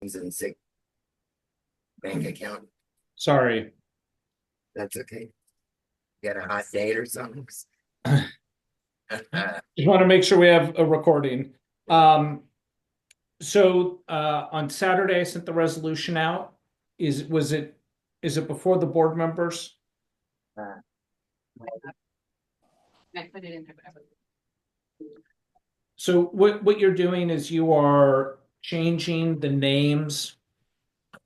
names and sick bank account. Sorry. That's okay. Got a hot date or something? Just want to make sure we have a recording. So on Saturday, I sent the resolution out. Is it before the board members? Uh, I put it in. So what you're doing is you are changing the names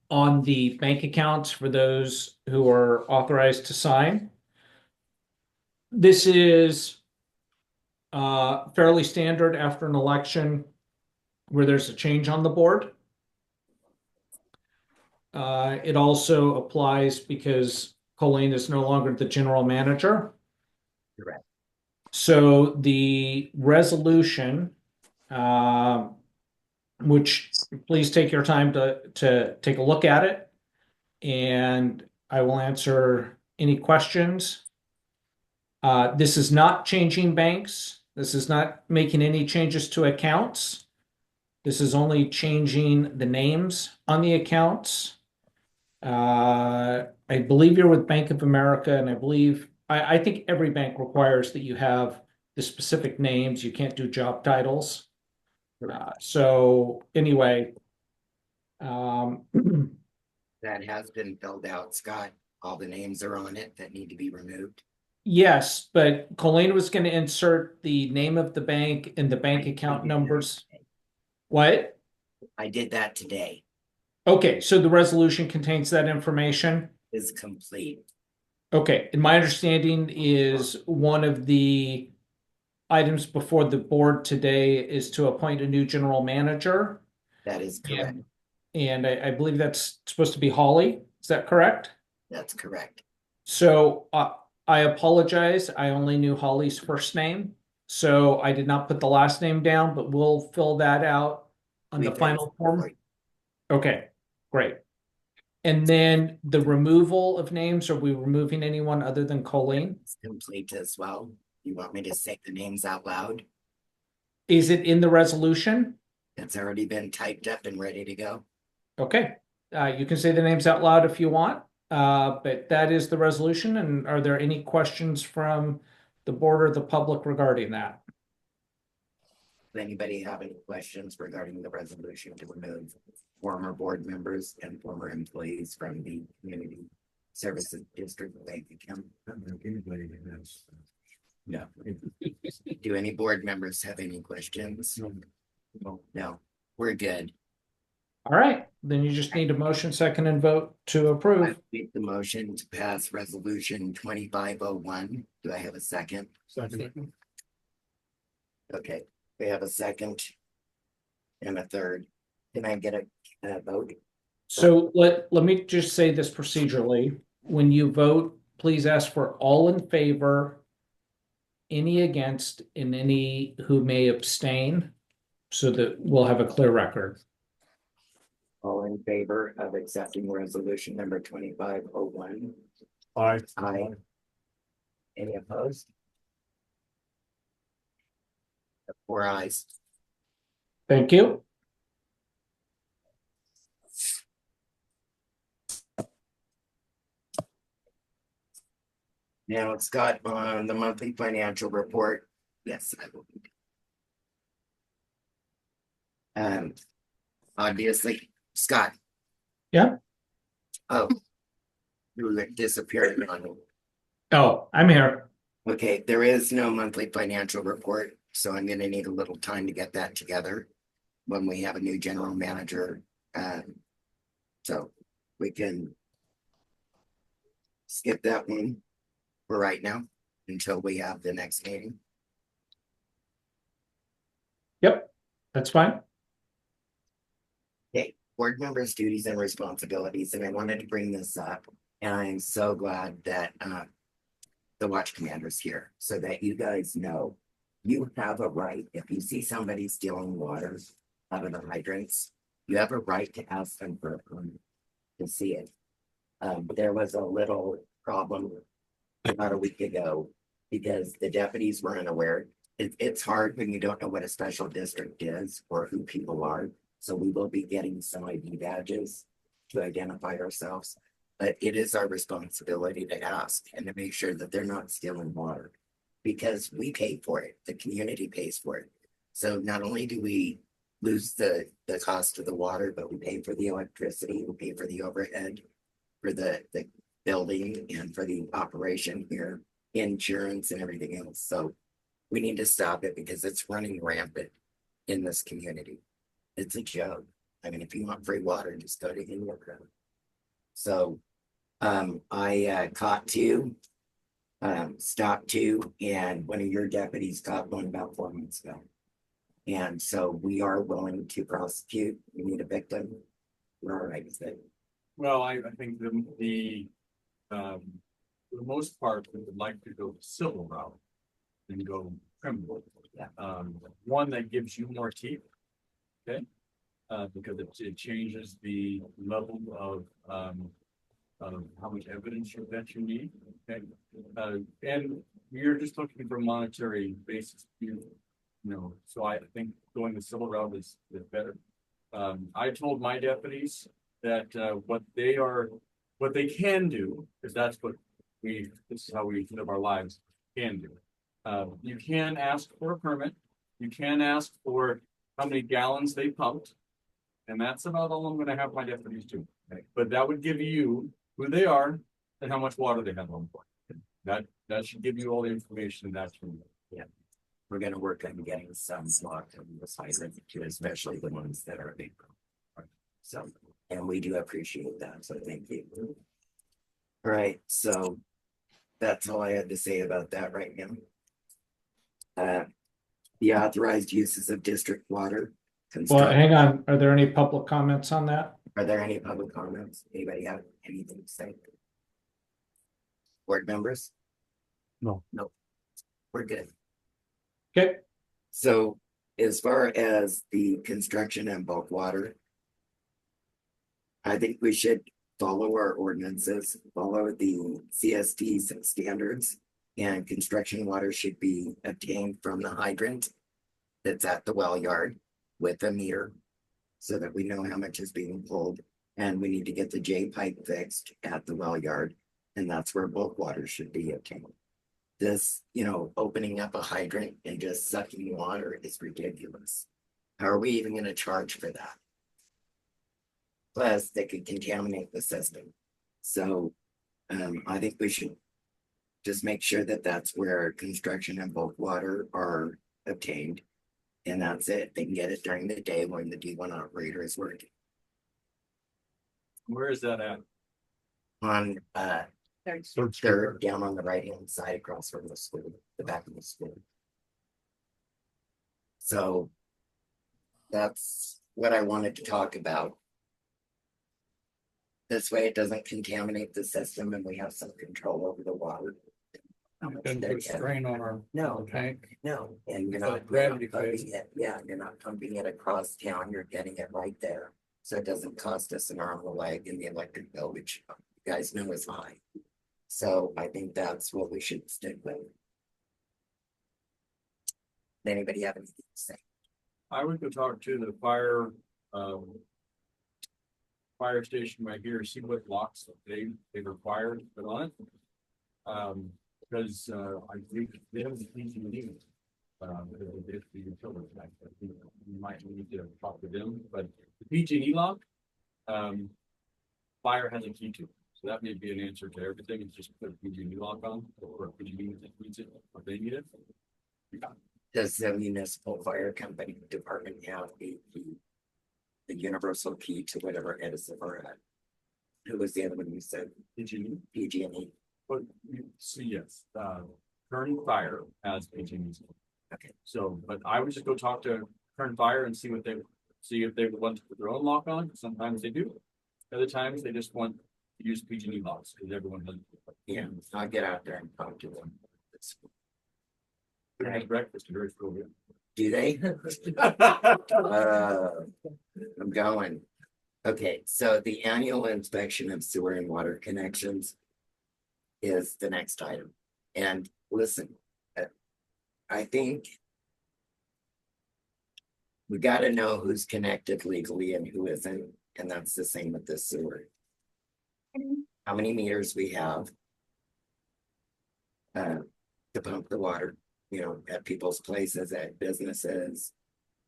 on the bank accounts for those who are authorized to sign. This is fairly standard after an election where there's a change on the board. It also applies because Colleen is no longer the general manager. Correct. So the resolution, which please take your time to take a look at it, and I will answer any questions. This is not changing banks. This is not making any changes to accounts. This is only changing the names on the accounts. I believe you're with Bank of America, and I think every bank requires that you have the specific names. You can't do job titles. So anyway, That has been filled out, Scott. All the names are on it that need to be removed. yes, but Colleen was going to insert the name of the bank and the bank account numbers. What? I did that today. Okay, so the resolution contains that information. Is complete. Okay, and my understanding is one of the items before the board today is to appoint a new general manager. That is correct. And I believe that's supposed to be Holly. Is that correct? That's correct. So I apologize. I only knew Holly's first name. So I did not put the last name down, but we'll fill that out on the final form. Okay, great. And then the removal of names, are we removing anyone other than Colleen? It's complete as well. You want me to say the names out loud? Is it in the resolution? It's already been typed up and ready to go. Okay, you can say the names out loud if you want, but that is the resolution. And are there any questions from the board or the public regarding that? Does anybody have any questions regarding the resolution to remove former board members and former employees from the community services district bank account? Anybody has. No. Do any board members have any questions? No, we're good. All right, then you just need a motion, second, and vote to approve. I make the motion to pass resolution 2501. Do I have a second? Second. Okay, we have a second and a third. Can I get a vote? So let me just say this procedurally. When you vote, please ask for all in favor, any against, and any who may abstain, so that we'll have a clear record. All in favor of accepting resolution number 2501? Aye. Aye. Any opposed? 4 ayes. Thank you. Now, Scott, on the monthly financial report. Yes, I will. Obviously, Scott. Yeah. Oh, you disappeared on me. Oh, I'm here. Okay, there is no monthly financial report, so I'm gonna need a little time to get that together when we have a new general manager. So we can skip that one for right now until we have the next meeting. Yep, that's fine. Okay, board members' duties and responsibilities, and I wanted to bring this up, and I'm so glad that the watch commander's here so that you guys know you have a right. If you see somebody stealing water out of the hydrants, you have a right to ask them for a permit to see it. There was a little problem about a week ago because the deputies were unaware. It's hard when you don't know what a special district is or who people are. So we will be getting some ID badges to identify ourselves. But it is our responsibility to ask and to make sure that they're not stealing water. Because we pay for it, the community pays for it. So not only do we lose the cost of the water, but we pay for the electricity, we pay for the overhead, for the building and for the operation here, insurance and everything else. So we need to stop it because it's running rampant in this community. It's a joke. I mean, if you want free water, just go to Inyokern. So I caught two, stopped two, and one of your deputies caught one about 4 months ago. And so we are willing to prosecute. We need a victim. We're all right with it. Well, I think for the most part, we would like to go the civil route and go criminal. Yeah. One that gives you more teeth. Okay. Because it changes the level of how much evidence that you need. Okay. And you're just looking for monetary basis. So I think going the civil route is better. I told my deputies that what they can do, because that's what this is how we live our lives, can do. You can ask for a permit. You can ask for how many gallons they pumped. And that's about all I'm gonna have my deputies do. Okay. But that would give you who they are and how much water they have on board. That should give you all the information that's from you. Yeah. We're gonna work on getting some locked in this hydrant too, especially the ones that are big. So, and we do appreciate that, so thank you. All right, so that's all I had to say about that right now. The authorized uses of district water. Well, hang on, are there any public comments on that? Are there any public comments? Anybody have anything to say? Board members? No. No. We're good. Okay, So as far as the construction and bulk water, I think we should follow our ordinances, follow the CSD standards, and construction water should be obtained from the hydrant that's at the well yard with a meter so that we know how much is being pulled. And we need to get the J pipe fixed at the well yard, and that's where bulk water should be obtained. This, opening up a hydrant and just sucking water is ridiculous. How are we even going to charge for that? Plus, they could contaminate the system. So, I think we should just make sure that that's where construction and bulk water are obtained. And that's it. They can get it during the day when the D1 operator is working. Where is that at? On Third they're down on the right hand side across from the school, the back of the school. So that's what I wanted to talk about. This way it doesn't contaminate the system and we have some control over the water. Doesn't put strain on our No, tank. no, and you're It's like not gravity pumping phase. it. Yeah, you're not pumping it across town. You're getting it right there. So it doesn't cost us an arm and a leg in the electric bill, which you guys know is high. So I think that's what we should stick with. Anybody have anything to say? I would go talk to the fire station right here, see what locks they require to put on it. Because I think they have the PG&E. If the utility, I think you might need to talk to them, but the PG&E lock, fire has a key to it. So that may be an answer to everything. It's just put a PG&E lock on, or PG&E that needs it, or they need it. Does the municipal fire company department have the universal key to whatever it is that we're at? Who was the other one you said? PG&E, PG&E. but you see, yes, Kern Fire has PG&E. Okay. So, but I would just go talk to Kern Fire and see if they would want to put their own lock on. Sometimes they do. Other times they just want to use PG&E locks because everyone does. Yeah, I'll get out there and talk to them. They have breakfast very cool. Do they? I'm going. Okay, so the annual inspection of sewer and water connections is the next item. And listen, I think We gotta know who's connected legally and who isn't, and that's the same with the sewer. How many meters we have. To pump the water, at people's places, at businesses,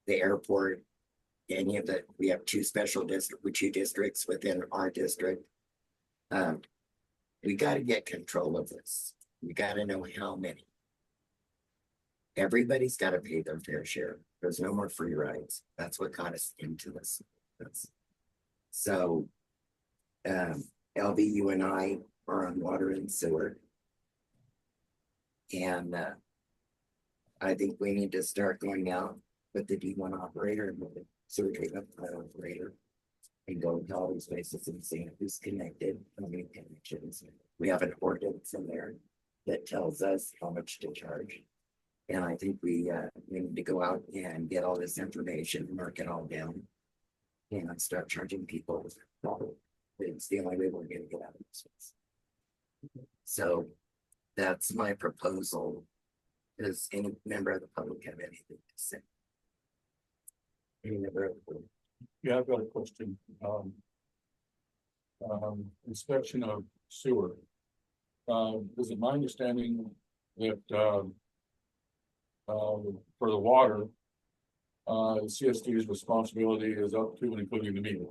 the airport. Any of the, we have two districts within our district. We gotta get control of this. We gotta know how many. Everybody's gotta pay their fair share. There's no more free rides. That's what got us into this. So, LB, you and I are on water and sewer. And I think we need to start going out with the D1 operator and with the sewer treatment plant operator and go to all these places and see who's connected, how many connections. We have an ordinance in there that tells us how much to charge. And I think we need to go out and get all this information, mark it all down, and start charging people. It's the only way we're going to get out of this. So that's my proposal. Does any member of the public have anything to say? Any member of the public? Yeah, I've got a question. Inspection of sewer. Is it my understanding that for the water, CSD's responsibility is up to and including the meter.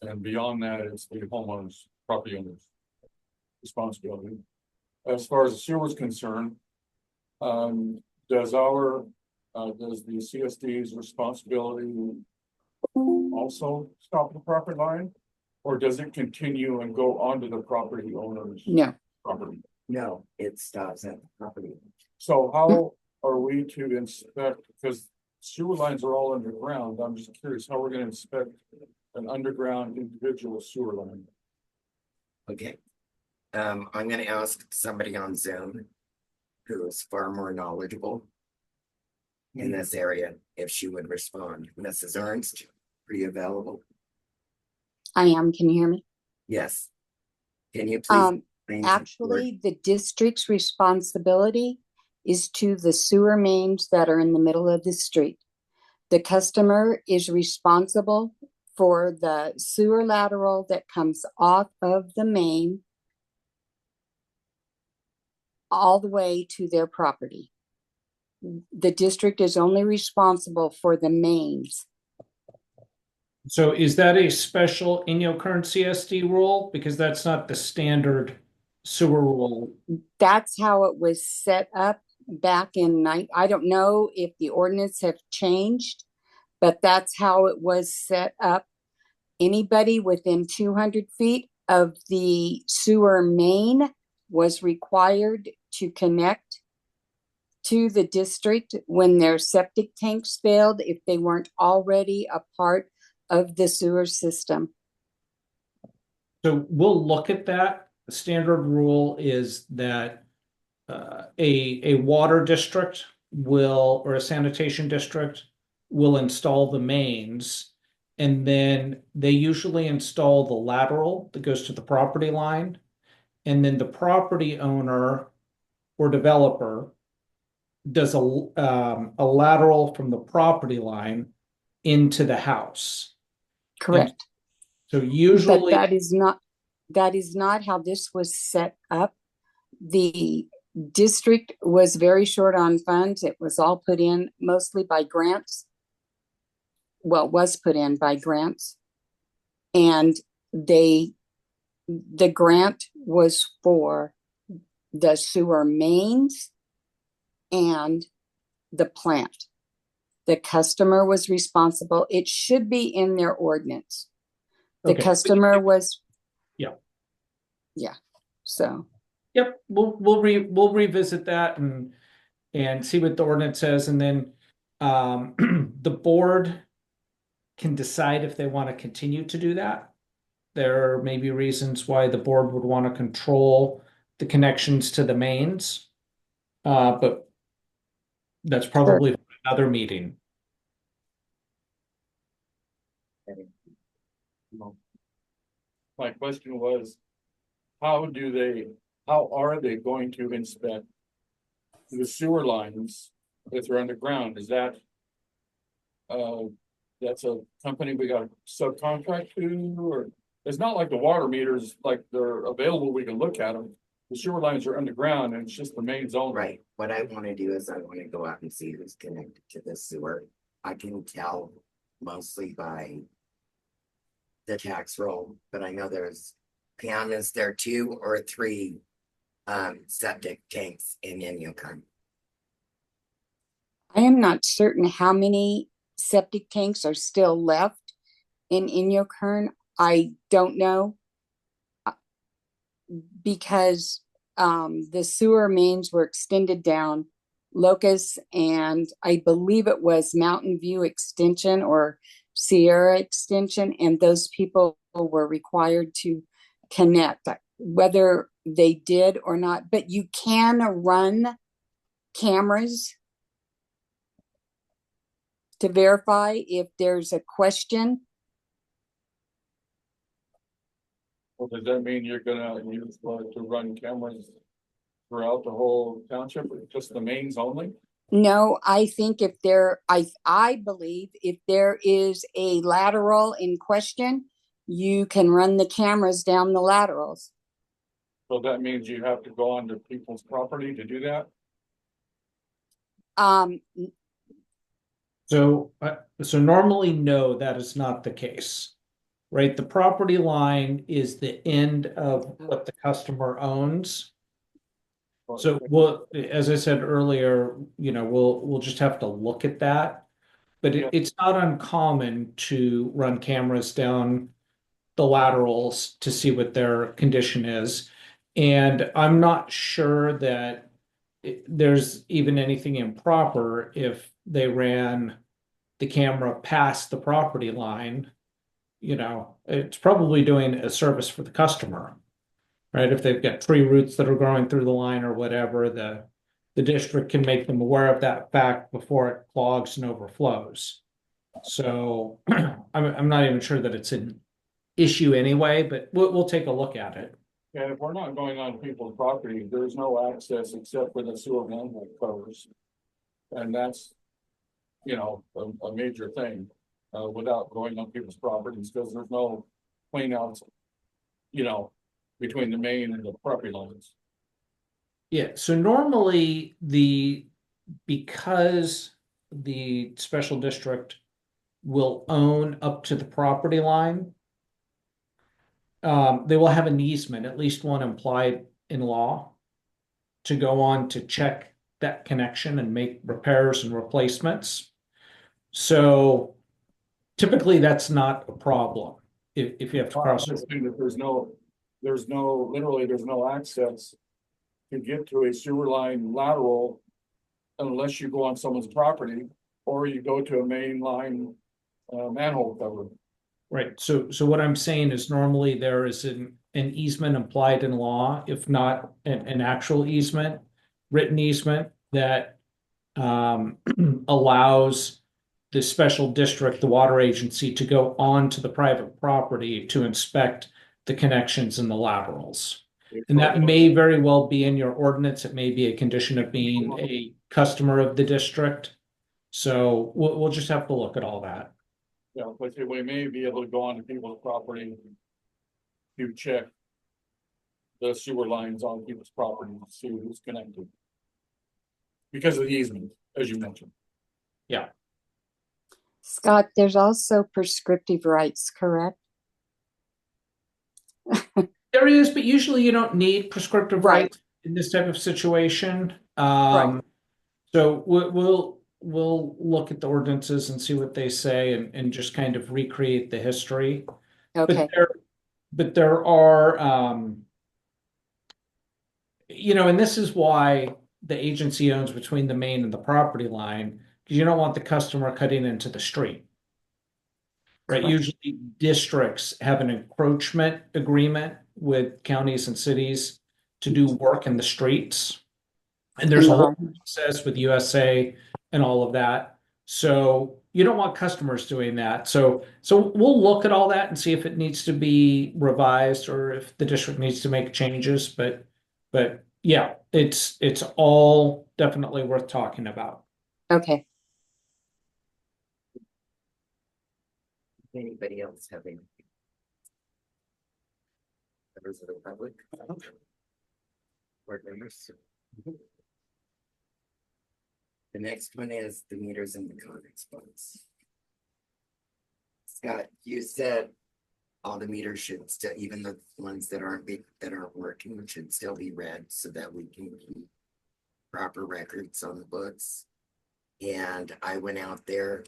And beyond that, it's the homeowner's, property owner's responsibility. As far as the sewer is concerned, does the CSD's responsibility also stop at the property line? Or does it continue and go onto the property owner's property? No, it stops at the property. So how are we to inspect, because sewer lines are all underground, I'm just curious how we're gonna inspect an underground individual sewer line? Okay. I'm gonna ask somebody on Zoom who is far more knowledgeable in this area if she would respond. Mrs. Ernst, are you available? I am. Can you hear me? Yes. Can you please? Actually, the district's responsibility is to the sewer mains that are in the middle of the street. The customer is responsible for the sewer lateral that comes off of the main all the way to their property. The district is only responsible for the mains. So is that a special Inyokern CSD rule? Because that's not the standard sewer rule. That's how it was set up back in I don't know if the ordinance have changed, but that's how it was set up. Anybody within 200 feet of the sewer main was required to connect to the district when their septic tanks failed if they weren't already a part of the sewer system. So we'll look at that. The standard rule is that a water district will, or a sanitation district will install the mains, and then they usually install the lateral that goes to the property line, and then the property owner or developer does a lateral from the property line into the house. Correct. So usually, but that is not how this was set up. The district was very short on funds. It was all put in mostly by grants. Well, was put in by grants. And the grant was for the sewer mains and the plant. The customer was responsible. It should be in their ordinance. The customer was. Yeah. So. Yep, we'll revisit that and see what the ordinance says, and then the board can decide if they want to continue to do that. There may be reasons why the board would want to control the connections to the mains, but that's probably another meeting. My question was, how are they going to inspect the sewer lines if they're underground? Is that that's a company we got subcontract to, or it's not like the water meters, like they're available, we can look at them. The sewer lines are underground and it's just the mains only. Right, what I wanna do is I wanna go out and see who's connected to the sewer. I can tell mostly by the tax roll, but I know there's, Pam, is there 2 or 3 septic tanks in Inyokern? I am not certain how many septic tanks are still left in Inyokern. I don't know. Because the sewer mains were extended down Locust and I believe it was Mountain View Extension or Sierra Extension, and those people were required to connect, whether they did or not. But you can run cameras to verify if there's a question. Well, does that mean you're gonna use to run cameras throughout the whole township, or just the mains only? No, I think if I believe if there is a lateral in question, you can run the cameras down the laterals. So that means you have to go onto people's property to do that? Um, So, so normally, no, that is not the case, right? The property line is the end of what the customer owns. So, well, as I said earlier, we'll just have to look at that. But Yeah. it's not uncommon to run cameras down the laterals to see what their condition is. And I'm not sure that there's even anything improper if they ran the camera past the property line. It's probably doing a service for the customer, right? If they've got tree roots that are growing through the line or whatever, the district can make them aware of that fact before it clogs and overflows. So I'm not even sure that it's an issue anyway, but we'll take a look at it. And if we're not going on people's property, there's no access except for the sewer manhole covers. And that's, a major thing, without going on people's properties, because there's no cleanouts, between the main and the property lines. Yeah, so normally because the special district will own up to the property line, they will have an easement, at least one implied in law, to go on to check that connection and make repairs and replacements. So typically that's not a problem if you have to cross. I'm saying that there's no access to get to a sewer line lateral unless you go on someone's property or you go to a main line manhole cover. Right, so what I'm saying is normally there is an easement implied in law, if not an actual easement, written easement that allows the special district, the water agency, to go on to the private property to inspect the connections and the laterals. And that may very well be in your ordinance. It may be a condition of being a customer of the district. So we'll just have to look at all that. Yeah, but we may be able to go on to people's property to check the sewer lines on people's property to see who's connected. Because of the easement, as you mentioned. Yeah. Scott, there's also prescriptive rights, correct? There is, but usually you don't need prescriptive Right. rights in this type of situation. Right. So we'll look at the ordinances and see what they say and just kind of recreate the history. Okay. But there are, and this is why the agency owns between the main and the property line, because you don't want the customer cutting into the street. Right, Correct. usually districts have an encroachment agreement with counties and cities to do work in the streets. And there's a whole process with USA and all of that. So you don't want customers doing that. So we'll look at all that and see if it needs to be revised or if the district needs to make changes. But yeah, it's all definitely worth talking about. Okay. Anybody else have any? Members of the public? Board members? The next one is the meters in the connex box. Scott, you said all the meters should still, even the ones that aren't working, should still be read so that we can keep proper records on the books. And I went out there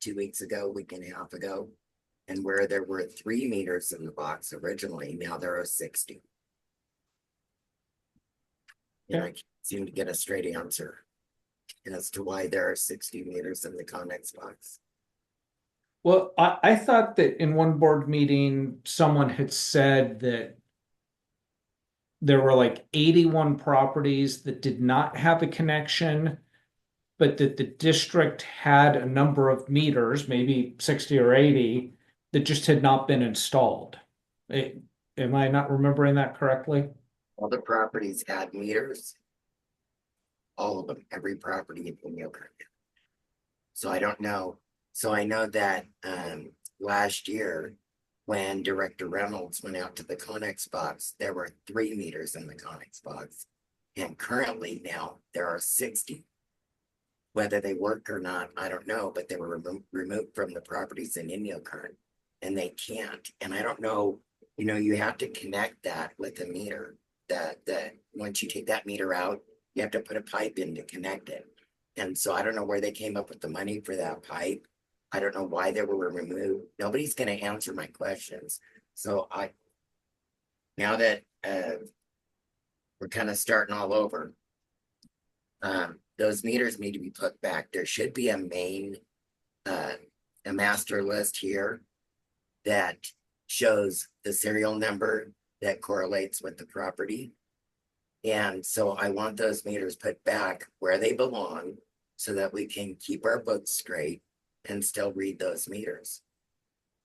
2 weeks ago, week and a half ago, and where there were 3 meters in the box originally, now there are 60. And I can't seem to get a straight answer as to why there are 60 meters in the connex box. Well, I thought that in one board meeting, someone had said that there were like 81 properties that did not have a connection, but that the district had a number of meters, maybe 60 or 80, that just had not been installed. Am I not remembering that correctly? All the properties had meters. All of them, every property in Inyokern. So I don't know. So I know that last year, when Director Reynolds went out to the connex box, there were 3 meters in the connex box. And currently now there are 60. Whether they work or not, I don't know, but they were removed from the properties in Inyokern, and they can't. And I don't know, you have to connect that with a meter. That once you take that meter out, you have to put a pipe in to connect it. And so I don't know where they came up with the money for that pipe. I don't know why they were removed. Nobody's going to answer my questions. So now that we're kind of starting all over, those meters need to be put back. There should be a master list here that shows the serial number that correlates with the property. And so I want those meters put back where they belong so that we can keep our books straight and still read those meters.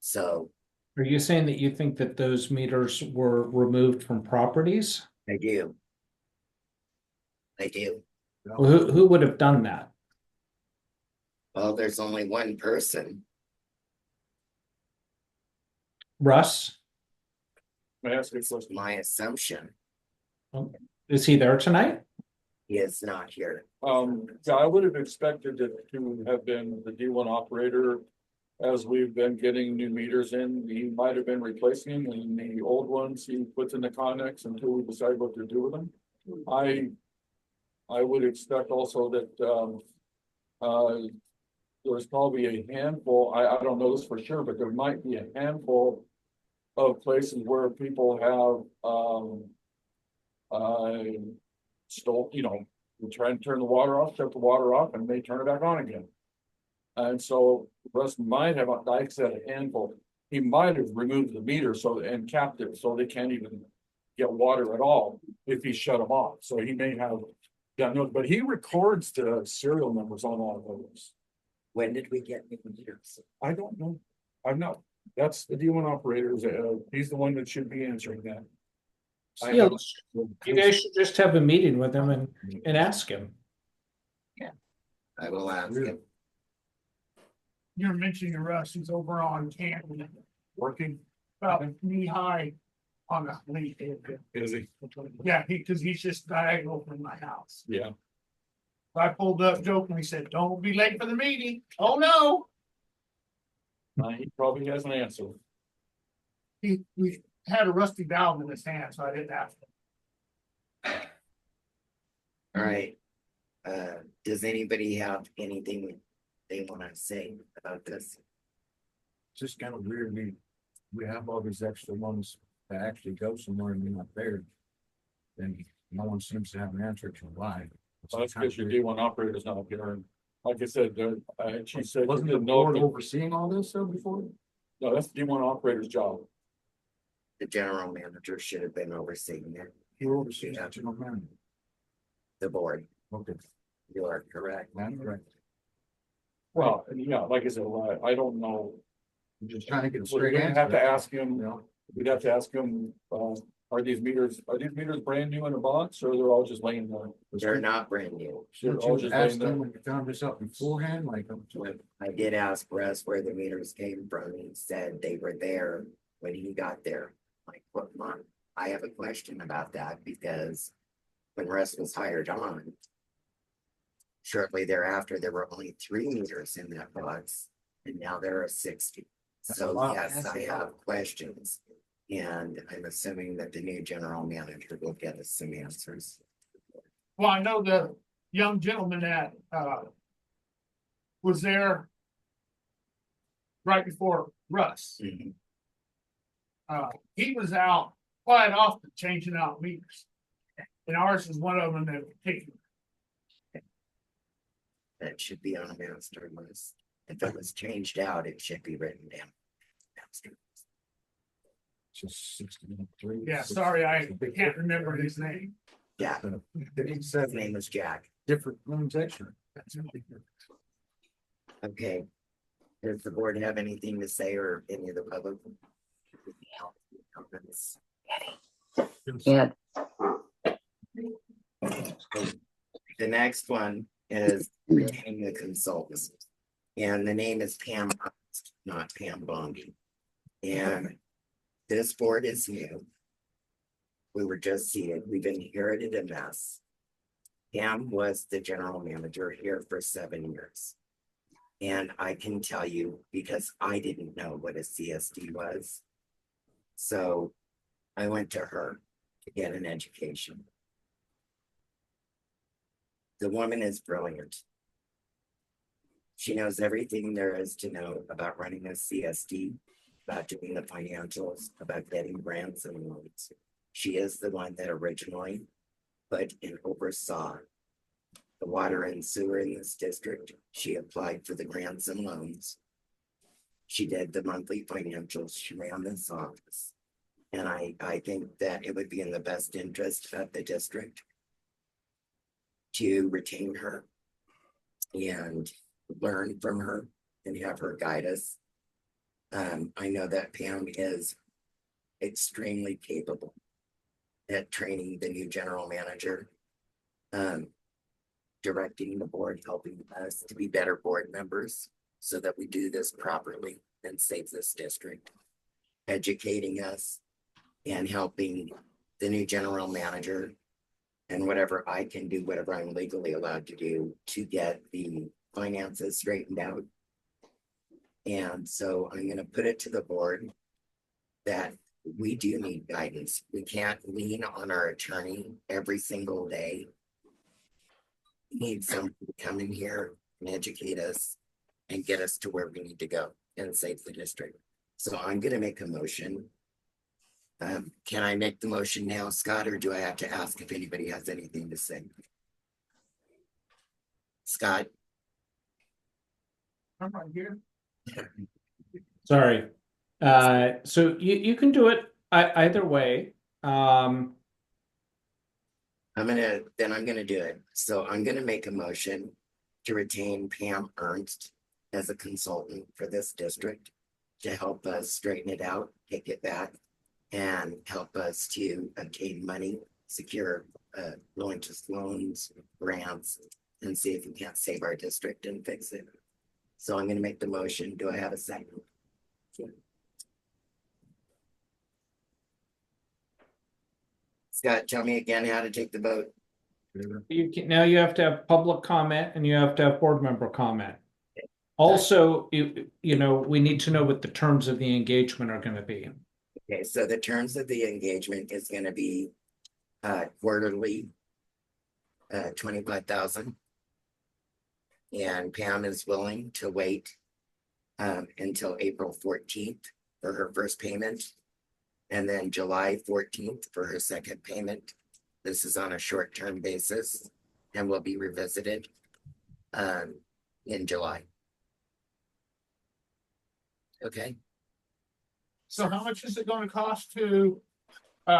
So Are you saying that you think that those meters were removed from properties? I do. Well, who would have done that? Well, there's only one person. Russ? May I ask you a This was question? my assumption. Is he there tonight? He is not here. Yeah, I would have expected it to have been the D1 operator. As we've been getting new meters in, he might have been replacing them, and the old ones he puts in the connex until we decide what to do with them. I would expect also that there's probably a handful, I don't know this for sure, but there might be a handful of places where people have we try and turn the water off, shut the water off, and they turn it back on again. And so Russ might have, like I said, a handful. He might have removed the meter and capped it so they can't even get water at all if he shut them off. So he may have done it, but he records the serial numbers on all of those. When did we get new meters? I don't know. I'm not. That's the D1 operators. He's the one that should be answering that. Yeah, you guys should just have a meeting with him and ask him. I will ask him. You're mentioning Russ, he's over on Canton, Working, about knee high on the leaf. is he? Yeah, because he's just diagonal from my house. Yeah. I pulled up jokingly, said, "Don't be late for the meeting." Oh, no. He probably has an answer. We had a rusty valve in his hand, so I didn't ask him. All right. Does anybody have anything they want to say about this? It's just kind of weird. We have all these extra ones that actually go somewhere and they're not there. And no one seems to have an answer to why. So that's because your D1 operator's not here. And like I said, she said, Wasn't the board overseeing all this before? no, that's the D1 operator's job. The general manager should have been overseeing it. Who oversees the general manager? The board. Okay, You are correct. that's right. Well, and yeah, like I said, I don't know. I'm just trying to get a We're straight gonna answer. have to ask him, You know, we'd have to ask him, Are these meters brand new in a box, or they're all just laying there? They're not brand new. They're Did all you just ask laying there? them when you found this out beforehand, like? I did ask Russ where the meters came from. He said they were there when he got there. Like, what month? I have a question about that because when Russ was hired on, shortly thereafter, there were only 3 meters in that box, and now there are 60. That's a So lot. yes, I have questions. And I'm assuming that the new general manager will get us some answers. Well, I know the young gentleman that, was there right before Russ. Mhm. He was out quite often changing out meters. And ours is one of them that particular. That should be on a master list. If it was changed out, it should be written down. Master. Just 63. Yeah, sorry, I can't remember his name. Yeah, It's his name was Jack. different section. Okay. Does the board have anything to say or any of the public? Comments? Yeah, The next one is retaining the consultants. And the name is Pam, Ernst, not Pam Bondi. And this board is new. We were just seated. We've inherited a mess. Pam was the general manager here for 7 years. And I can tell you, because I didn't know what a CSD was. So I went to her to get an education. The woman is brilliant. She knows everything there is to know about running a CSD, about doing the financials, about getting grants and loans. She is the one that originally put and oversaw the water and sewer in this district. She applied for the grants and loans. She did the monthly financials. She ran this office. And I think that it would be in the best interest of the district to retain her and learn from her and have her guide us. I know that Pam is extremely capable at training the new general manager, directing the board, helping us to be better board members so that we do this properly and save this district, educating us and helping the new general manager and whatever I can do, whatever I'm legally allowed to do to get the finances straightened out. And so I'm going to put it to the board that we do need guidance. We can't lean on our attorney every single day. We need someone to come in here and educate us and get us to where we need to go and save the district. So I'm going to make a motion. Can I make the motion now, Scott, or do I have to ask if anybody has anything to say? Scott? I'm right here. Sorry. So you can do it either way. I'm gonna do it. So I'm gonna make a motion to retain Pam Ernst as a consultant for this district to help us straighten it out, take it back, and help us to obtain money, secure loans, grants, and see if we can't save our district and fix it. So I'm gonna make the motion. Do I have a second? Scott, tell me again how to take the vote. Now you have to have public comment and you have to have board member comment. Also, you know, we need to know what the terms of the engagement are going to be. Okay, so the terms of the engagement is gonna be quarterly, 25,000. And Pam is willing to wait until April 14th for her first payment. And then July 14th for her second payment. This is on a short-term basis and will be revisited in July. Okay, So how much is it gonna cost to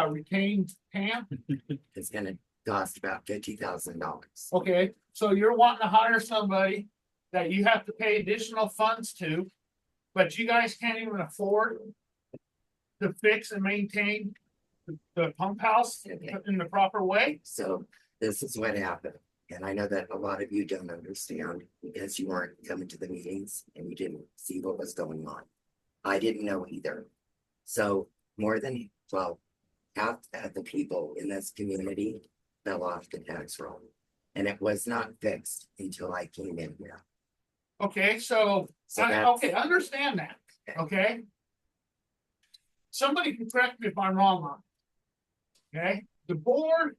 retain Pam? it's gonna cost about $50,000. Okay, so you're wanting to hire somebody that you have to pay additional funds to, but you guys can't even afford to fix and maintain the pump house in the proper way. So this is what happened. And I know that a lot of you don't understand because you weren't coming to the meetings and you didn't see what was going on. I didn't know either. So more than, well, half of the people in this community fell off the tax roll. And it was not fixed until I came in here. Okay, so, So that's, okay, understand that, okay? Somebody can correct me if I'm wrong on it. Okay, the board.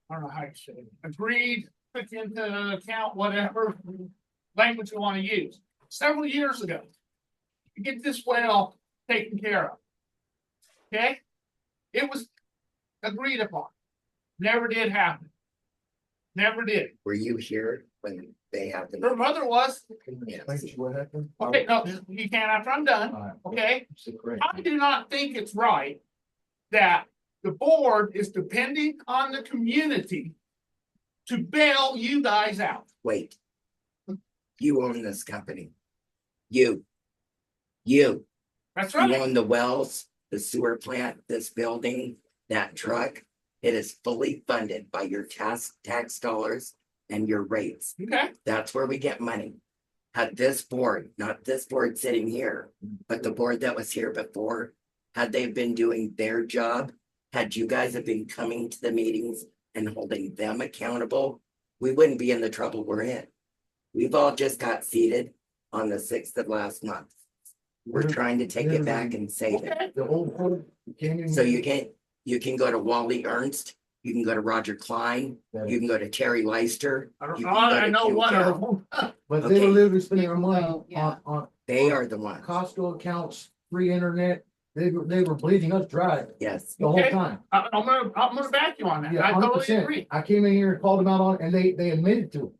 I don't know how you say it, agreed, took into account whatever language you want to use, several years ago. To get this well taken care of. Okay, it was agreed upon, never did happen. Never did. were you here when they had the? Her mother was. Yes. What happened? Okay, no, you can't after I'm done, okay? I do not think it's right that the board is depending on the community to bail you guys out. Wait. You own this company. You That's right. own the wells, the sewer plant, this building, that truck. It is fully funded by your tax dollars and your rates. Okay, That's where we get money. Had this board, not this board sitting here, but the board that was here before, had they been doing their job, had you guys have been coming to the meetings and holding them accountable, we wouldn't be in the trouble we're in. We've all just got seated on the 6th of last month. We're trying to take it back and save it. okay, The old board came in. So you can go to Wally Ernst, you can go to Roger Klein, you can go to Terry Leister. I don't you know, can go I to know Jim one Carroll. of them. But they Okay. were literally spending their money Well, yeah. on They are the ones. Costco accounts, free internet. They were bleeding us dry Yes. the whole Okay. time. I'm gonna back you on that, Yeah, I hundred totally percent. agree. I came in here and called them out on, and they admitted to it.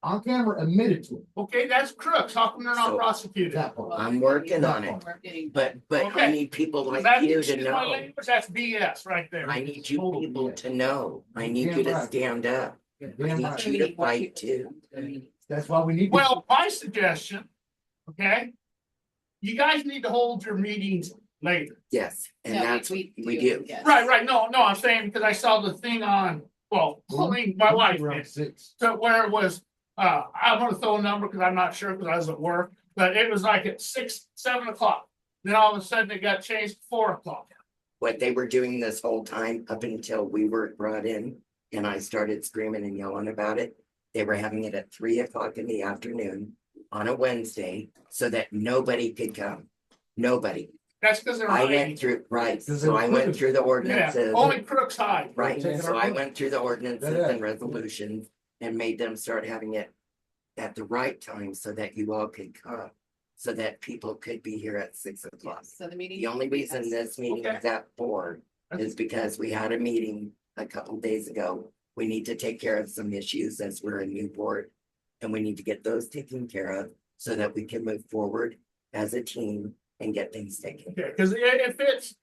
On camera, admitted to it. Okay, that's crooks, how come they're not So- prosecuted? That part. I'm working on it, We're getting- but I Okay. need people like That, you to excuse my know. language, that's BS right there. I need you Totally, people yeah. to know. I need Damn you to right. stand up. I Damn need right. you to fight too. That's why we need. Well, my suggestion, okay? You guys need to hold your meetings later. Yes, and Yeah, that's what we do. yes. Right, no, I'm saying because I saw the thing on, well, my wife Around did. 6. So where it was, I'm gonna throw a number because I'm not sure because I was at work, but it was like at 6, 7 o'clock. Then all of a sudden it got changed to 4 o'clock. What they were doing this whole time up until we were brought in and I started screaming and yelling about it. They were having it at 3 o'clock in the afternoon on a Wednesday so that nobody could come. Nobody. That's because they're I lying. went through, right, Because so they I were went through the Yeah, ordinances. only crooks hide. Right, Taking so our I money. went through the ordinances Yeah. and resolutions and made them start having it at the right time so that you all could come. So that people could be here at 6 o'clock. So the meeting. The only reason this meeting is at 4 is because we had a meeting a couple days ago. We need to take care of some issues as we're a new board. And we need to get those taken care of so that we can move forward as a team and get things taken. Okay, because if it's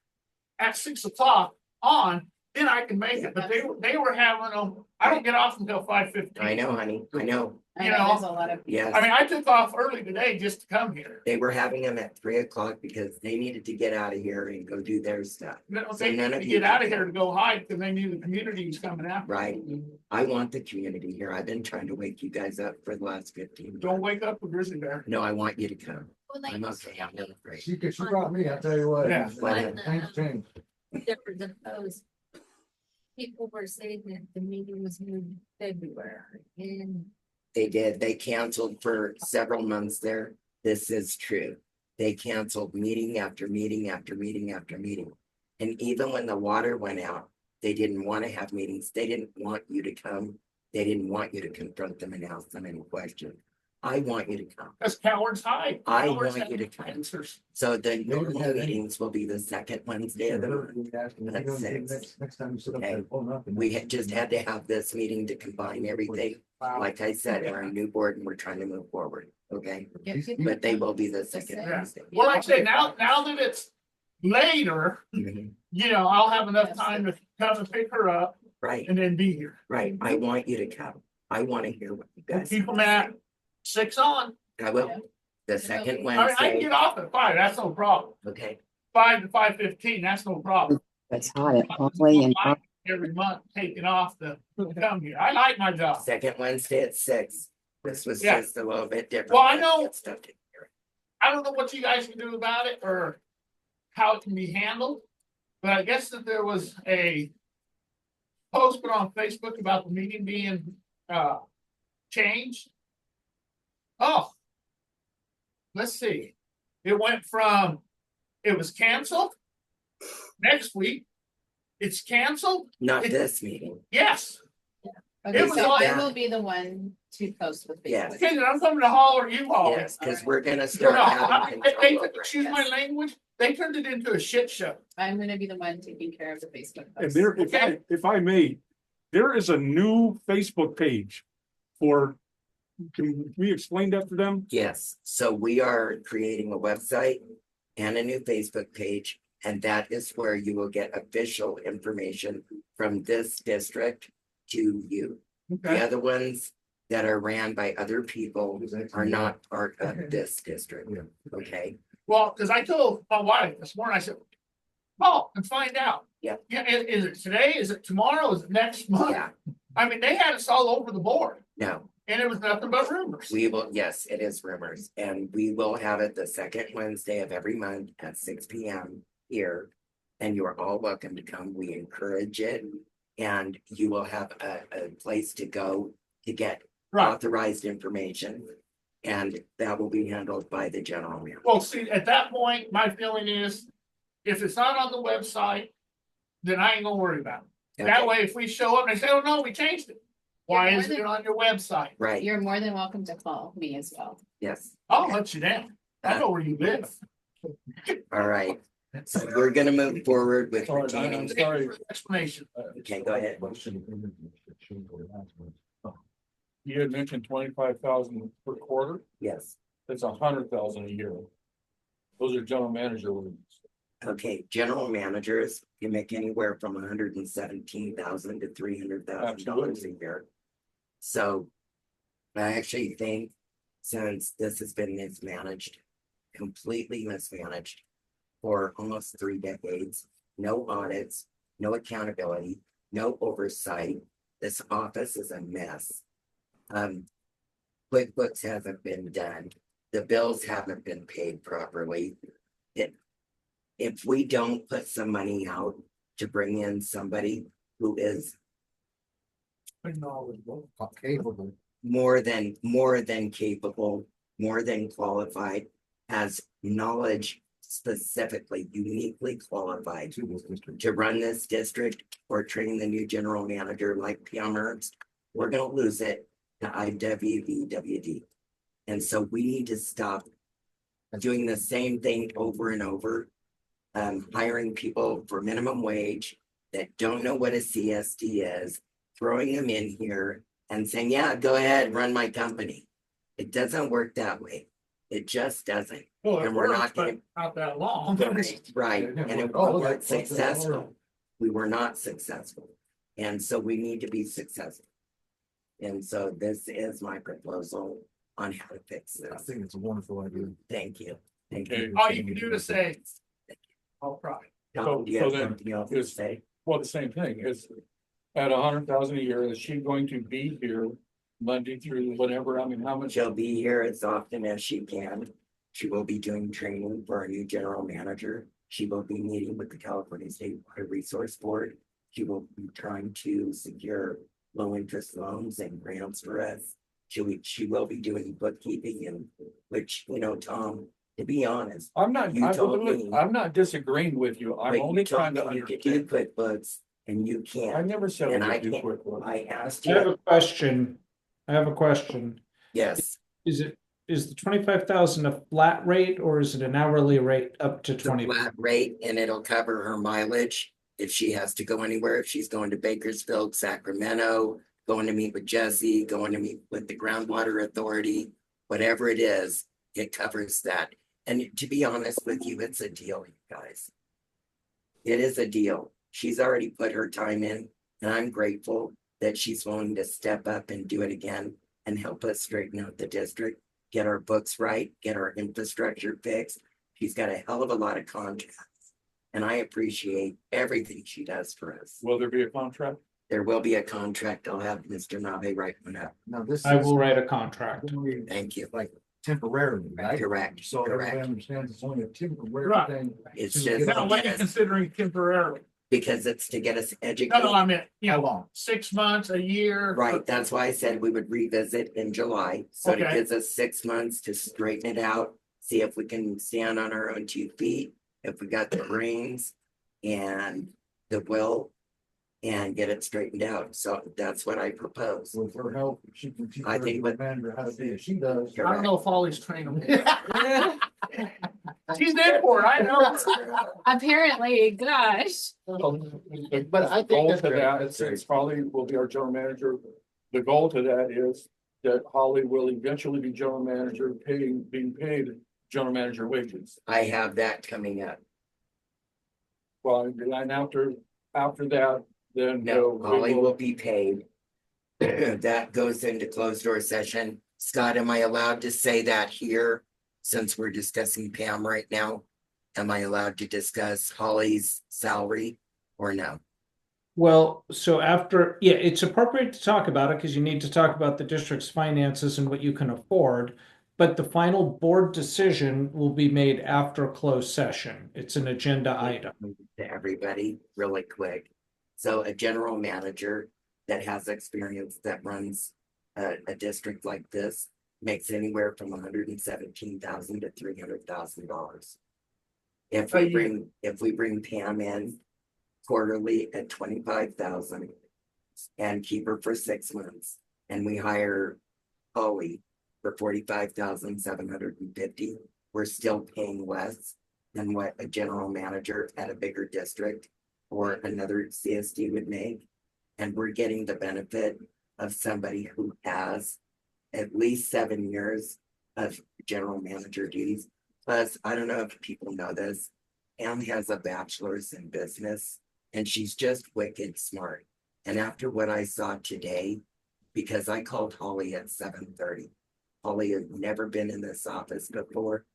at 6 o'clock on, then I can make it, but they were having them, I don't get off until 5:15. I know, honey, I know, I you know know, there's a lot of. yes. I mean, I took off early today just to come here. They were having them at 3 o'clock because they needed to get out of here and go do their stuff, They none need of to you get out of can here to go hide because they knew the community was coming out. right? I want the community here. I've been trying to wake you guys up for the last 15 Don't months. wake up a grizzly bear. No, I want you to come. Well, like, I'm okay, I'm not afraid. She brought me, I tell you what. Yeah. Things changed. different than those. People were saying that the meeting was in February and They did. They canceled for several months there. This is true. They canceled meeting after meeting after meeting after meeting. And even when the water went out, they didn't want to have meetings. They didn't want you to come. They didn't want you to confront them and ask them any questions. I want you to come. Because cowards hide. I Cowards want have you to come. answers. So the normal have any- meetings will be the second Wednesday of the month. That's six. Next time you sit up Okay. there, pull nothing. We had just had to have this meeting to combine everything. Like I said, we're a new board and we're trying to move forward, okay? But they will be the second Yeah. Wednesday. Well, like I say, now that it's later, Mhm. you know, I'll have enough time to come and pick her up Right, and then be here. right. I want you to come. I want to hear what you guys. Keep them at 6 on. I will. The second I mean, I can Wednesday, get off at 5, that's no problem. okay? 5 to 5:15, that's no problem. It's hot at Holly and Every month taking off to come here. I like my job. Second Wednesday at 6. This was Yeah. just a little bit different. Well, I but know- get stuff taken care of. I don't know what you guys can do about it or how it can be handled. But I guess that there was a post put on Facebook about the meeting being changed. Oh. Let's see. It went from, it was canceled. Next week, it's canceled. Not It- this meeting. Yes. Okay, was so all- I will be the one to post with Yes. Facebook. Okay, then I'm coming to holler you all. Yes, because we're gonna No, start having control over it. excuse my language, they turned it into a shit show. I'm gonna be the one taking care of the Facebook And post. there, if I may, there is a new Facebook page for, can we explain that to them? Yes, so we are creating a website and a new Facebook page, and that is where you will get official information from this district to you. The Okay, other ones that are ran by other people are not part of this district, okay? well, because I told my wife this morning, I said, call and find out. Yeah. Yeah, is it today? Is it tomorrow? Is it next month? Yeah, I mean, they had us all over the board no, and it was nothing but rumors. we will, yes, it is rumors, and we will have it the second Wednesday of every month at 6 p.m. here. And you are all welcome to come. We encourage it. And you will have a place to go to get Right. authorized information. And that will be handled by the general manager. Well, see, at that point, my feeling is, if it's not on the website, then I ain't gonna worry about it. That Okay, way, if we show up and they say, oh, no, we changed it. Why Yeah, isn't it on your website? right, You're more than welcome to call me as well. yes, I'll let you down. I know where you live. all right. So we're gonna move forward with Sorry, retaining. I'm sorry. Explanation. Okay, go ahead. You had mentioned 25,000 per quarter, Yes, that's 100,000 a year. Those are general manager wages. okay, general managers can make anywhere from $117,000 to $300,000 a year. So I actually think since this has been mismanaged, completely mismanaged for almost 3 decades, no audits, no accountability, no oversight. This office is a mess. QuickBooks hasn't been done. The bills haven't been paid properly. If we don't put some money out to bring in somebody who is Capable. more than capable, more than qualified, has knowledge specifically uniquely qualified to run this district or train the new general manager like Pam Ernst, we're gonna lose it to IWVWD. And so we need to stop doing the same thing over and over. Hiring people for minimum wage that don't know what a CSD is, throwing them in here and saying, yeah, go ahead, run my company. It doesn't work that way. It just doesn't. Well, it And we're works, not but gonna- not that long. Right, and it wasn't successful. We were not successful. And so we need to be successful. And so this is my proposal on how to fix I this. think it's a wonderful idea. Thank you. Thank Okay. you. All you can do is say, I'll try. Tom, do you have So then something else to is- say? Well, the same thing is at 100,000 a year, is she going to be here Monday through whatever? I mean, how much? She'll be here as often as she can. She will be doing training for our new general manager. She will be meeting with the California State Water Resource Board. She will be trying to secure low interest loans and grants for us. She will be doing bookkeeping and which, you know, Tom, to be honest. I'm not, You told me- I'm not disagreeing with you. I'm but you only told trying to me you could do understand. QuickBooks and you I can't. never said And I I could do can't. quick work. I asked I have you, a question. yes, Is the 25,000 a flat rate or is it an hourly rate up to it's a 20? flat rate and it'll cover her mileage. If she has to go anywhere, if she's going to Bakersfield, Sacramento, going to meet with Jesse, going to meet with the groundwater authority, whatever it is, it covers that. And to be honest with you, it's a deal, you guys. It is a deal. She's already put her time in, and I'm grateful that she's willing to step up and do it again and help us straighten out the district, get our books right, get our infrastructure fixed. She's got a hell of a lot of contacts. and I appreciate everything she does for us. Will there be a contract? There will be a contract. I'll have Mr. Nave write one up. Now, this I is will write a contract. only Thank you. like temporarily, right? Correct, So everybody correct. understands it's only a temporary Right. thing. It's to just get Now, on- what are you considering temporarily? because it's to get us No, educated. I mean, you How know, long? 6 months, a year. Right, that's why I said we would revisit in July, so it Okay. gives us 6 months to straighten it out. See if we can stand on our own 2 feet, if we got the brains and the will. And get it straightened out, so that's what I propose. With her help, she can teach I her think what- commander how to be as she does. I don't know if Holly's trained them. She's in for it, I know. Apparently, gosh. But I think Goal that's to great. that, That's since Holly will be our general manager, the goal to that is that Holly will eventually be general manager, being paid general manager wages. I have that coming up. Well, and after that, then. No, we Holly will- will be paid. That goes into closed door session. Scott, am I allowed to say that here? Since we're discussing Pam right now, am I allowed to discuss Holly's salary or no? Well, so after, yeah, it's appropriate to talk about it because you need to talk about the district's finances and what you can afford. But the final board decision will be made after closed session. It's an agenda item. To everybody, really quick. So a general manager that has experience that runs a district like this makes anywhere from $117,000 to $300,000. If we bring Pam in quarterly at 25,000 and keep her for 6 months, and we hire Holly for 45,750, we're still paying less than what a general manager at a bigger district or another CSD would make. And we're getting the benefit of somebody who has at least 7 years of general manager duties. Plus, I don't know if people know this, Pam has a bachelor's in business and she's just wicked smart. And after what I saw today, because I called Holly at 7:30, Holly had never been in this office before,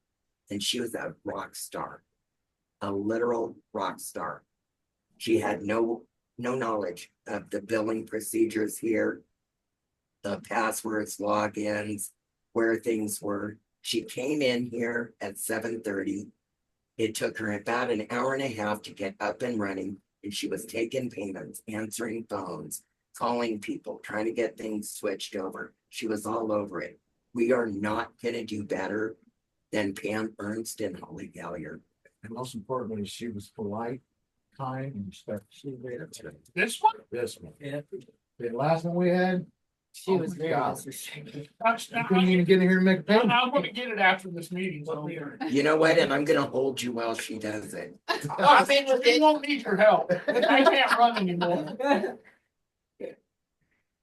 and she was a rock star, a literal rock star. She had no knowledge of the billing procedures here, the passwords, logins, where things were. She came in here at 7:30. It took her about an hour and a half to get up and running, and she was taking payments, answering phones, calling people, trying to get things switched over. She was all over it. We are not going to do better than Pam Ernst and Holly Gallier. And most importantly, she was polite, kind, and respectful. This one? This one. Yeah. The last one we had. She was my very God. disrespectful. You couldn't even get in here and make a payment. I'm gonna get it after this meeting. So You know what? And I'm going to hold you while she does it. I think we won't need your help. I can't run anymore.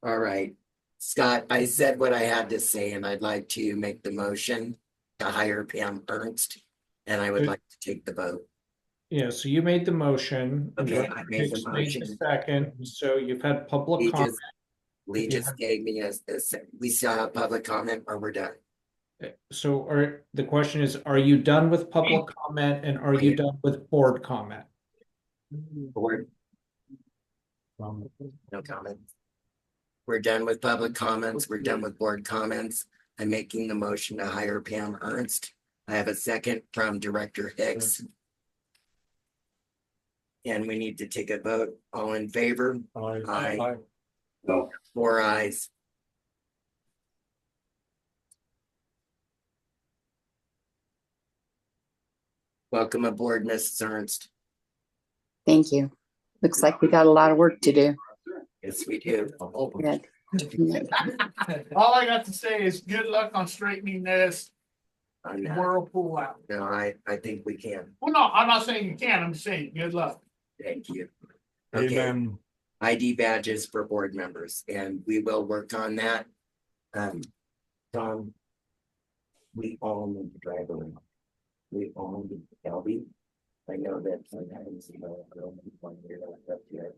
All right. Scott, I said what I had to say, and I'd like to make the motion to hire Pam Ernst, and I would like to take the vote. Yeah, so you made the motion. Okay, I made the Hicks made the motion. second, so you've had public Lee comment. just gave me we still have public comment or we're done. So the question is, are you done with public comment and are you done with board comment? Board, no comments. We're done with public comments. We're done with board comments. I'm making the motion to hire Pam Ernst. I have a second from Director Hicks. And we need to take a vote. All in favor? Aye. 4 ayes. Welcome aboard, Mrs. Ernst. Thank you. Looks like we got a lot of work to do. Yes, we do. Good. All I got to say is good luck on straightening this I know. whirlpool out. No, I think we can. Well, no, I'm not saying you can, I'm just saying good luck. Thank you. Okay, Amen. ID badges for board members, and we will work on that. Tom, we all need to drive around. We all need to Kelby. I know that sometimes, I don't want to hear that up here.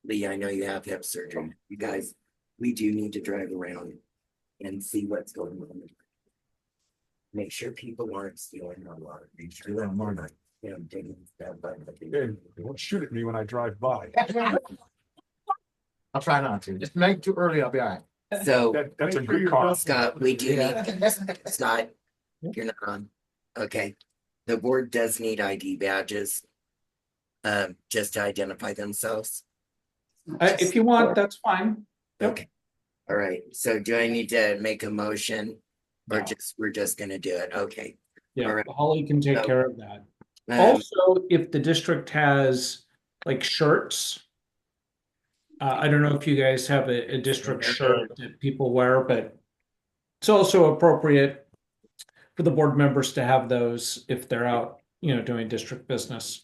Lee, I know you have hip surgery. You guys, we do need to drive around and see what's going on. Make sure people aren't stealing our water. Make sure Do that that tomorrow night. Yeah, I'm taking that, but- Hey, don't shoot at me when I drive by. I'll try not to. Just make it too early, I'll be all right. So, That's a Make sure good you're car. done. Scott, we do Yeah. need, Scott, you're not on. Okay, the board does need ID badges. Just to identify themselves. If you want, that's fine. Yep. Okay. All right, so do I need to make a motion? Or No. we're just gonna do it? Okay. Yeah, All right. Holly can take So- care of that. Um, Also, if the district has like shirts, I don't know if you guys have a district shirt that people wear, but it's also appropriate for the board members to have those if they're out, doing district business.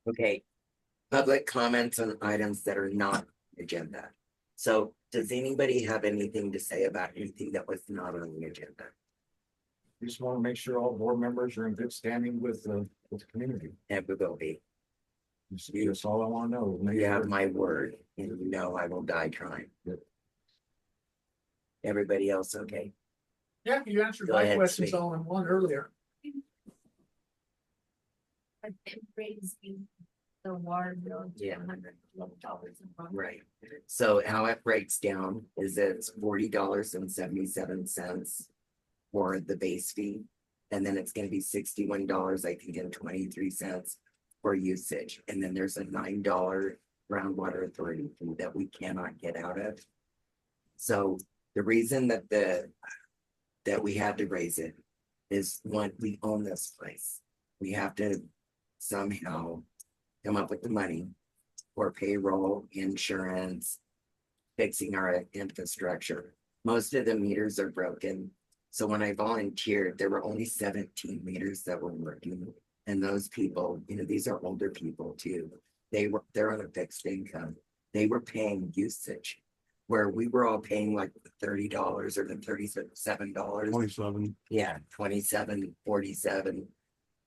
okay. Public comments on items that are not on the agenda. So does anybody have anything to say about anything that was not on the agenda? We just want to make sure all board members are in good standing with the community. And we will be. That's all I want to know. Make You have sure- my word, and you know I will die trying. Everybody else okay? Yeah, you answered Go my ahead, questions sweetie. all in one earlier. But it brings you the water bill to Yeah. $112 a month. Right. So how it breaks down is it's $40.77 for the base fee. And then it's gonna be $61, I think, and 23 cents for usage. And then there's a $9 groundwater authority fee that we cannot get out of. So the reason that we had to raise it is one, we own this place. We have to somehow come up with the money for payroll, insurance, fixing our infrastructure. Most of the meters are broken. So when I volunteered, there were only 17 meters that were working. And those people, these are older people too. They're on a fixed income. They were paying usage where we were all paying like the $30 or the $37. 27. Yeah, 27, 47.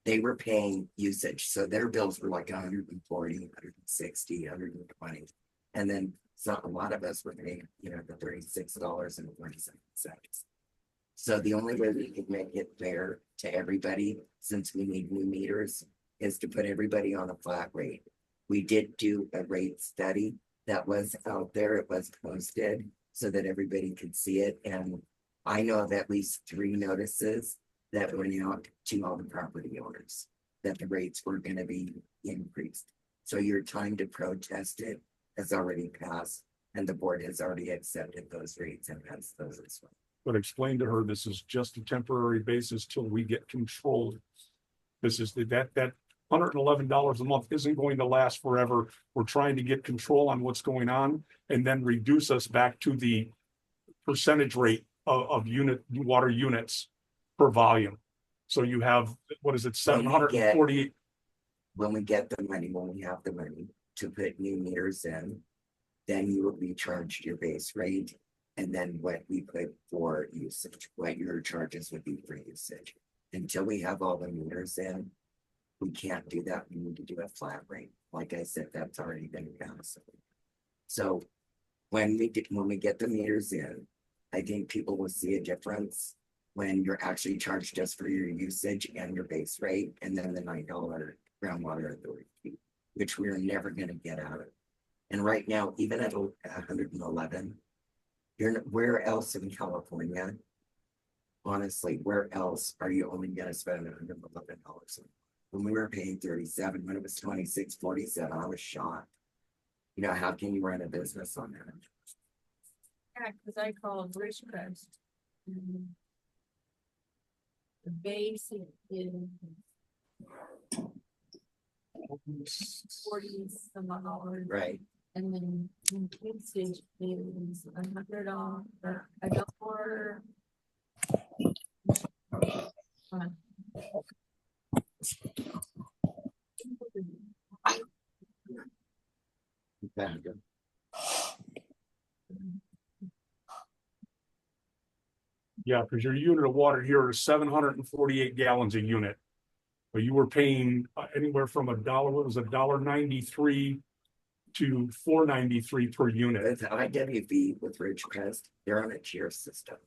They were paying usage, so their bills were like 140, 160, 120. And then a lot of us were paying, the $36.47. So the only way we could make it fair to everybody, since we need new meters, is to put everybody on a flat rate. We did do a rate study that was out there, it was posted so that everybody could see it. And I know of at least 3 notices that went out to all the property owners that the rates were going to be increased. So your time to protest it has already passed, and the board has already accepted those rates and passed those as well. But explain to her, this is just a temporary basis till we get control. This is that $111 a month isn't going to last forever. We're trying to get control on what's going on and then reduce us back to the percentage rate of water units per volume. So you have, what is it, 748? When we get the money, when we have the money to put new meters in, then you will be charged your base rate. And then what we put for usage, what your charges would be for usage. Until we have all the meters in, we can't do that. We need to do a flat rate. Like I said, that's already been passed. So when we get the meters in, I think people will see a difference when you're actually charged just for your usage and your base rate, and then the $9 groundwater authority fee, which we're never going to get out of. And right now, even at 111, where else in California, honestly, where else are you only going to spend $111? When we were paying 37, when it was 26.47, I was shocked. How can you run a business on that? Yeah, because I called Ridgecrest. The basic is 40 some odd dollars. Right. And then usage is $100 or $1. Yeah, because your unit of water here is 748 gallons a unit. But you were paying anywhere from $1.93 to $4.93 per unit. With IWV with Ridgecrest, they're on a tier system.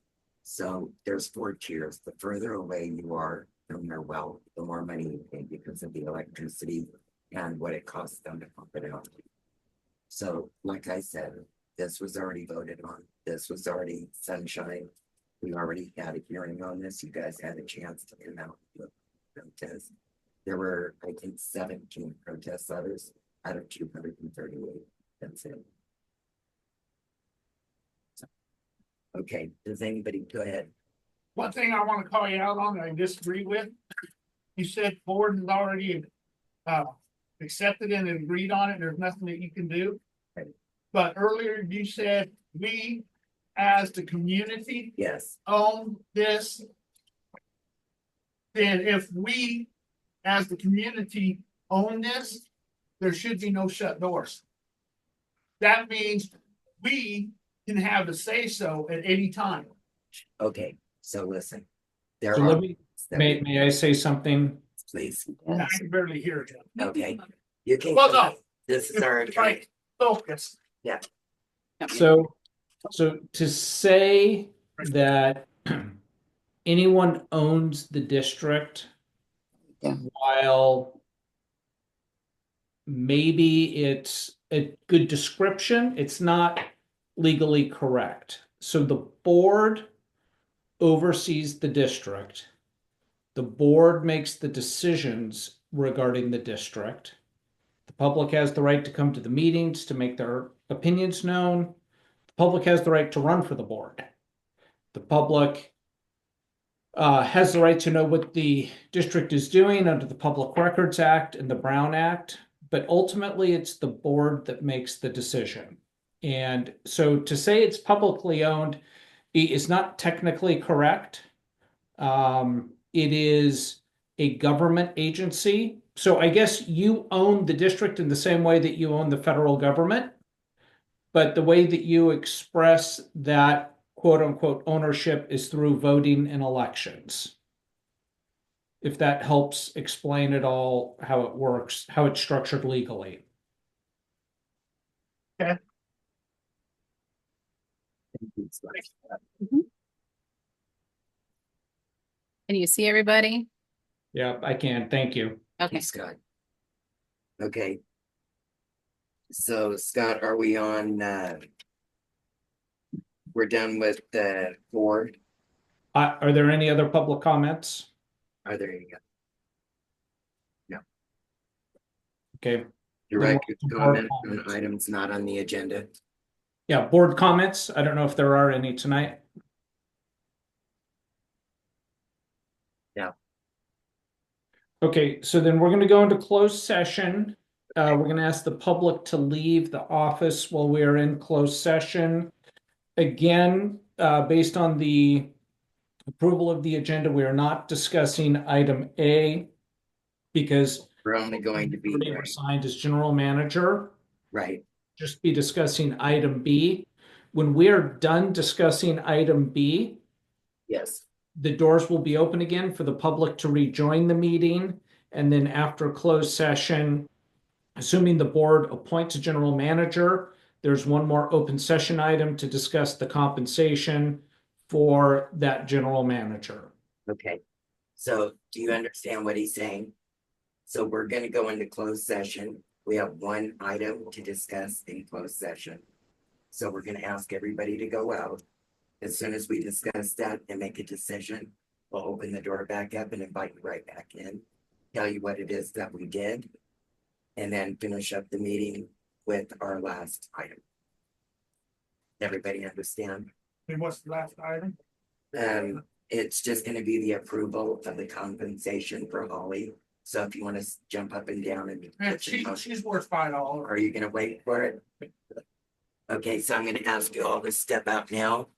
So there's 4 tiers. The further away you are from their well, the more money you pay because of the electricity and what it costs them to pump it out. So, like I said, this was already voted on. This was already sunshine. We already had a hearing on this. You guys had a chance to come out with protest. There were, I think, 17 protest letters out of 238. That's it. So, okay, does anybody go ahead? One thing I want to call you out on that I disagree with. You said Ford has already accepted and agreed on it. There's nothing that you can do. Right. But earlier you said we, as the community, Yes, own this. Then if we, as the community, own this, there should be no shut doors. That means we can have a say so at any time. okay, so listen. There So are. let me, may I say something? Please, I can barely hear you. okay. You can. Well, no. This is our. Right, focus. So to say that anyone owns the district. Yeah. While maybe it's a good description, it's not legally correct. So the board oversees the district. The board makes the decisions regarding the district. The public has the right to come to the meetings to make their opinions known. The public has the right to run for the board. The public has the right to know what the district is doing under the Public Records Act and the Brown Act, but ultimately it's the board that makes the decision. And so to say it's publicly owned is not technically correct. It is a government agency. So I guess you own the district in the same way that you own the federal government, but the way that you express that quote unquote ownership is through voting in elections. If that helps explain it all, how it works, how it's structured legally. Can you see everybody? Yeah, I can. Thank you. Okay. Scott. Okay. So Scott, are we on, we're done with the board? Are there any other public comments? Are there any? Okay. Director's Board comment on comments. items not on the agenda? Yeah, board comments. I don't know if there are any tonight. Yeah. Okay, so then we're going to go into closed session. We're going to ask the public to leave the office while we are in closed session. Again, based on the approval of the agenda, we are not discussing item A because We're only going to be, right, assigned as general manager. right, Just be discussing item B. When we are done discussing item B, yes, the doors will be open again for the public to rejoin the meeting. And then after closed session, assuming the board appoints a general manager, there's one more open session item to discuss the compensation for that general manager. okay. So do you understand what he's saying? So we're gonna go into closed session. We have one item to discuss in closed session. So we're gonna ask everybody to go out. As soon as we discuss that and make a decision, we'll open the door back up and invite you right back in. Tell you what it is that we did. And then finish up the meeting with our last item. Everybody understand? And what's the last item? It's just gonna be the approval of the compensation for Holly. So if you wanna jump up and down and. Yeah, she's worth $5. Are you gonna wait for it? Okay, so I'm gonna ask you all to step out now.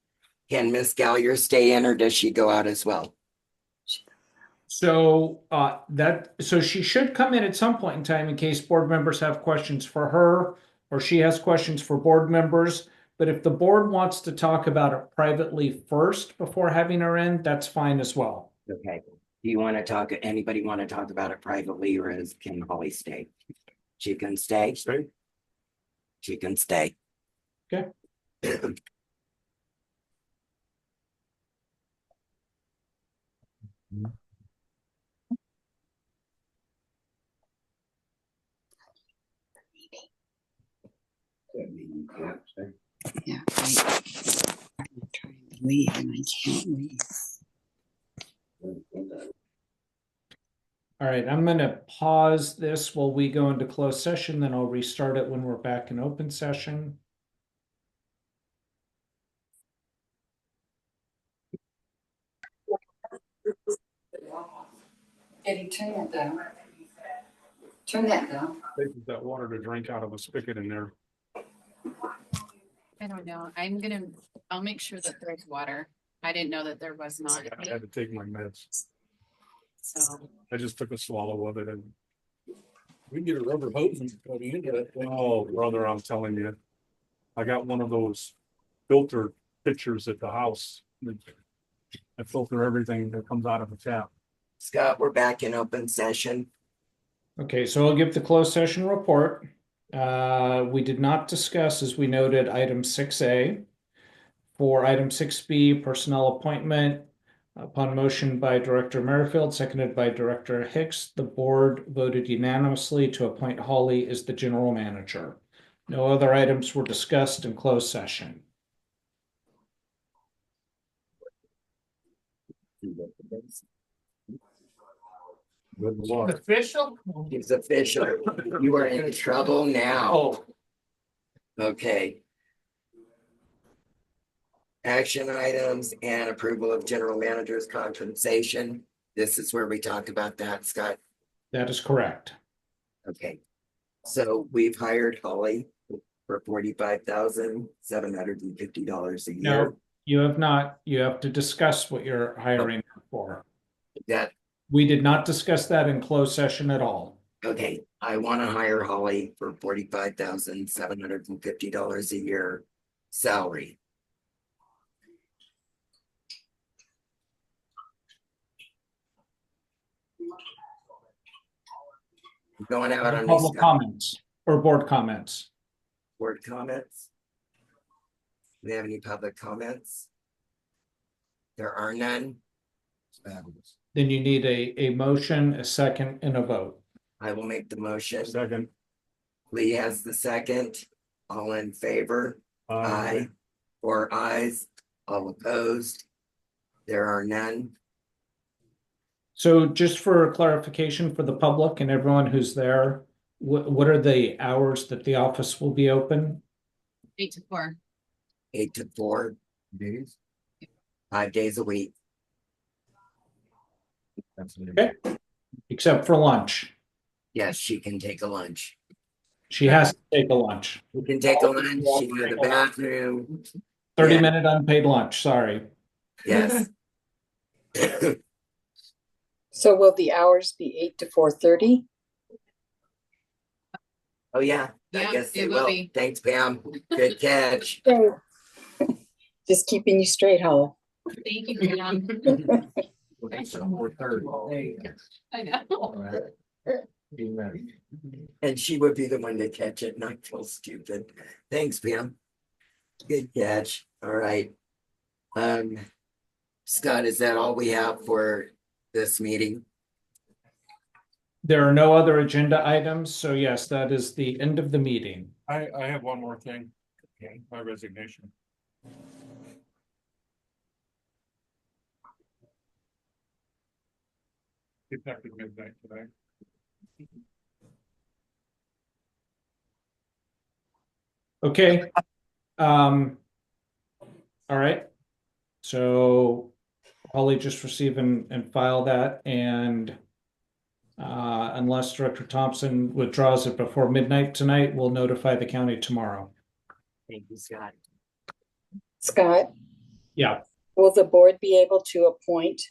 Can Miss Gallier stay in or does she go out as well? So so she should come in at some point in time in case board members have questions for her or she has questions for board members. But if the board wants to talk about it privately first before having her in, that's fine as well. Okay, do you wanna talk, anybody wanna talk about it privately or can Holly stay? She can stay? Stay. She can stay. Okay. Yeah. I'm trying to leave and I can't leave. All right, I'm gonna pause this while we go into closed session, then I'll restart it when we're back in open session. Eddie, turn that down. Turn that down. Takes that water to drink out of a spigot in there. I don't know. I'll make sure that there's water. I didn't know that there was not. I had to take my meds. So I just took a swallow of it and, We can get a rubber hose and put it into that thing. oh, brother, I'm telling you. I got one of those filter pitchers at the house. I filter everything that comes out of the tap. Scott, we're back in open session. Okay, so I'll give the closed session report. We did not discuss, as we noted, item 6A. For item 6B, personnel appointment, upon motion by Director Merrifield, seconded by Director Hicks, the board voted unanimously to appoint Holly as the general manager. No other items were discussed in closed session. Good luck. Official? It's official. You are in trouble now. Oh, Okay. Action items and approval of general manager's compensation. This is where we talk about that, Scott. That is correct. Okay. So we've hired Holly for $45,750 a year. No, you have not. You have to discuss what you're hiring her for. That, We did not discuss that in closed session at all. okay, I want to hire Holly for $45,750 a year salary. Going out on these Public comments or board comments. board comments. Do we have any public comments? There are none. Fabulous. Then you need a motion, a second, and a vote. I will make the motion. Second. Lee has the second. All in favor? Aye. 4 ayes. All opposed? There are none. So just for clarification for the public and everyone who's there, what are the hours that the office will be open? 8 to 4. 8 to 4, Days? 5 days a week. That's Okay. Except for lunch. Yes, she can take a lunch. She has to take a lunch. You can take a lunch. She can go to the bathroom. 30-minute unpaid lunch, sorry. Yes. So will the hours be 8 to 4:30? Oh, yeah. I Yeah, guess they it will will. be. Thanks, Pam. Good catch. Just keeping you straight, Holly. Thank you, Pam. I know. And she would be the one to catch it, not feel stupid. Thanks, Pam. Good catch. All right. Scott, is that all we have for this meeting? There are no other agenda items, so yes, that is the end of the meeting. I have one more thing. Okay, my resignation. Effective midnight today. Okay. All right. So Holly just receive and file that, and unless Director Thompson withdraws it before midnight tonight, we'll notify the county tomorrow. Thank you, Scott. Scott, Yeah, will the board be able to appoint?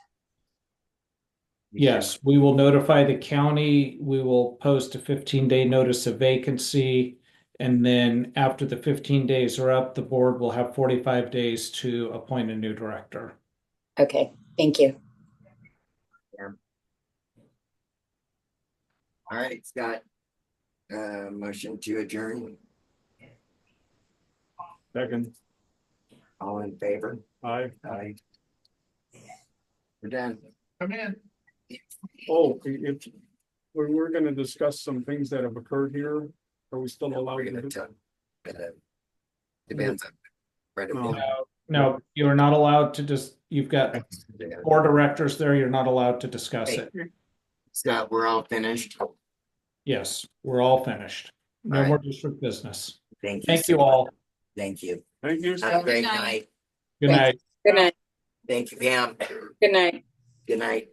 yes, we will notify the county. We will post a 15-day notice of vacancy. And then after the 15 days are up, the board will have 45 days to appoint a new director. Okay, thank you. All right, Scott. Motion to adjourn. Second. All in favor? Aye. Aye. We're done. come in. Oh, if we're gonna discuss some things that have occurred here, are we still allowed We're to gonna do? talk. Depends on. Right. No, you are not allowed to just, you've got four directors there, you're not allowed to discuss it. Scott, we're all finished. Yes, we're all finished. No All right. more district business. Thank you. Thank so you all. much. Thank you. Thank you. Have a great Good night. night. Good night. Good night. Thank you, Pam. Good night. Good night.